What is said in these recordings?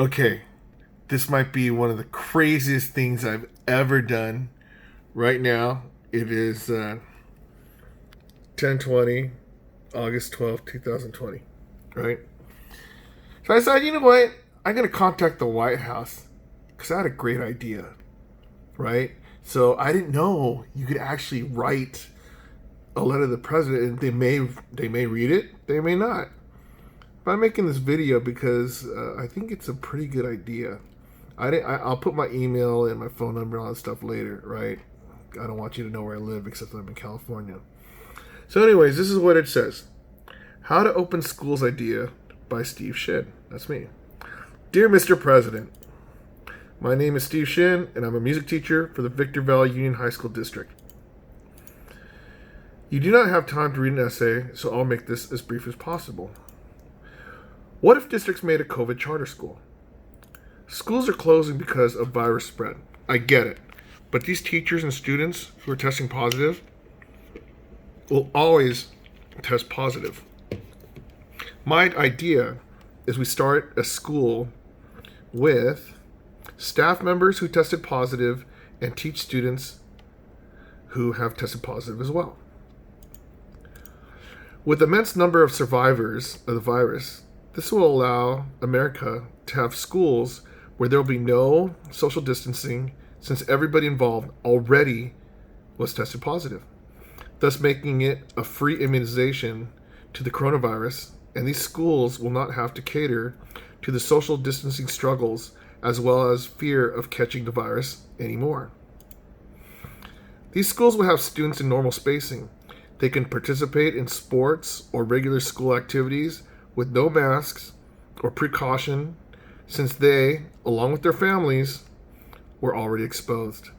Okay, this might be one of the craziest things I've ever done. Right now, it is 10:20, August 12th, 2020. Right? So I said, you know what? I'm going to contact the White House because I had a great idea. Right? So I didn't know you could actually write a letter to the president, and they may read it, they may not. But I'm making this video because I think it's a pretty good idea. I'll put my email and my phone number and all that stuff later, right? I don't want you to know where I live except that I'm in California. So anyways, this is what it says. How to Open Schools Idea by Steve Shin. That's me. Dear Mr. President, my name is Steve Shin, and I'm a music teacher for the Victor Valley Union High School District. You do not have time to read an essay, so I'll make this as brief as possible. What if districts made a COVID charter school? Schools are closing because of virus spread. I get it. But these teachers and students who are testing positive will always test positive. My idea is we start a school with staff members who tested positive and teach students who have tested positive as well. With immense number of survivors of the virus, this will allow America to have schools where there will be no social distancing since everybody involved already was tested positive, thus making it a free immunization to the coronavirus, and these schools will not have to cater to the social distancing struggles as well as fear of catching the virus anymore. These schools will have students in normal spacing. They can participate in sports or regular school activities with no masks or precaution since they, along with their families, were already exposed.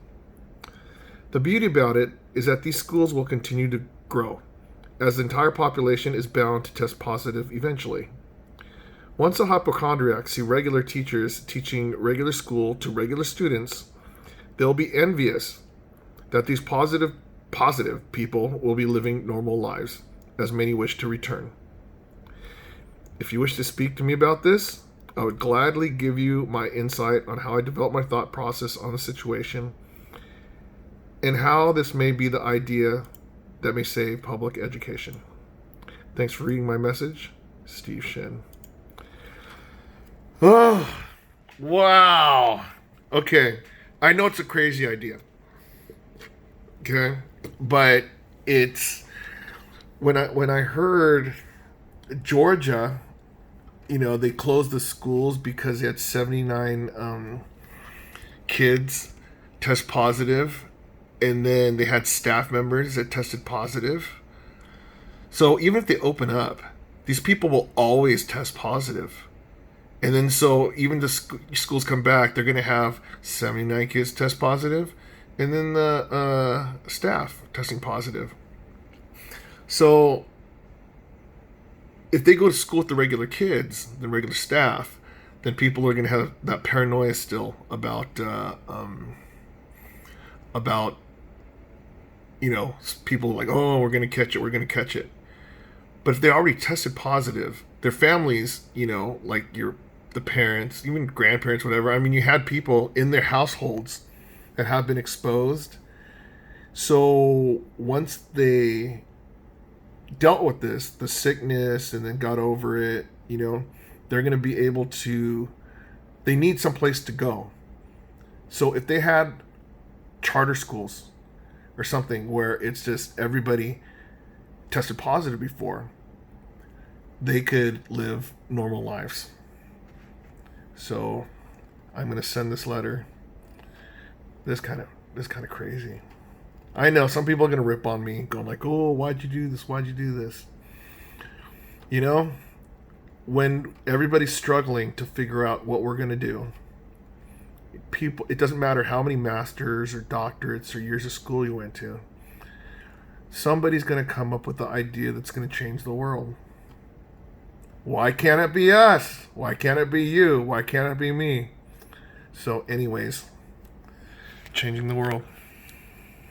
The beauty about it is that these schools will continue to grow, as the entire population is bound to test positive eventually. Once the hypochondriacs see regular teachers teaching regular school to regular students, they'll be envious that these positive people will be living normal lives, as many wish to return. If you wish to speak to me about this, I would gladly give you my insight on how I developed my thought process on the situation and how this may be the idea that may save public education. Thanks for reading my message, Steve Shin. Oh, wow. Okay, I know it's a crazy idea. Okay, but it's when I heard Georgia, they closed the schools because they had 79 kids test positive, and then they had staff members that tested positive. So even if they open up, these people will always test positive. And then so even the schools come back, they're going to have 79 kids test positive, and then the staff testing positive. So if they go to school with the regular kids, the regular staff, then people are going to have that paranoia still about people like, oh, we're going to catch it. But if they already tested positive, their families, like the parents, even grandparents, whatever. I mean, you had people in their households that have been exposed. So once they dealt with the sickness, and then got over it, they're going to be able to, they need some place to go. So if they had charter schools or something where it's just everybody tested positive before, they could live normal lives. So I'm going to send this letter. This kind of crazy. I know some people are going to rip on me, going like, oh, why'd you do this? Why'd you do this? When everybody's struggling to figure out what we're going to do, it doesn't matter how many masters or doctorates or years of school you went to, somebody's going to come up with the idea that's going to change the world. Why can't it be us? Why can't it be you? Why can't it be me? So anyways, changing the world.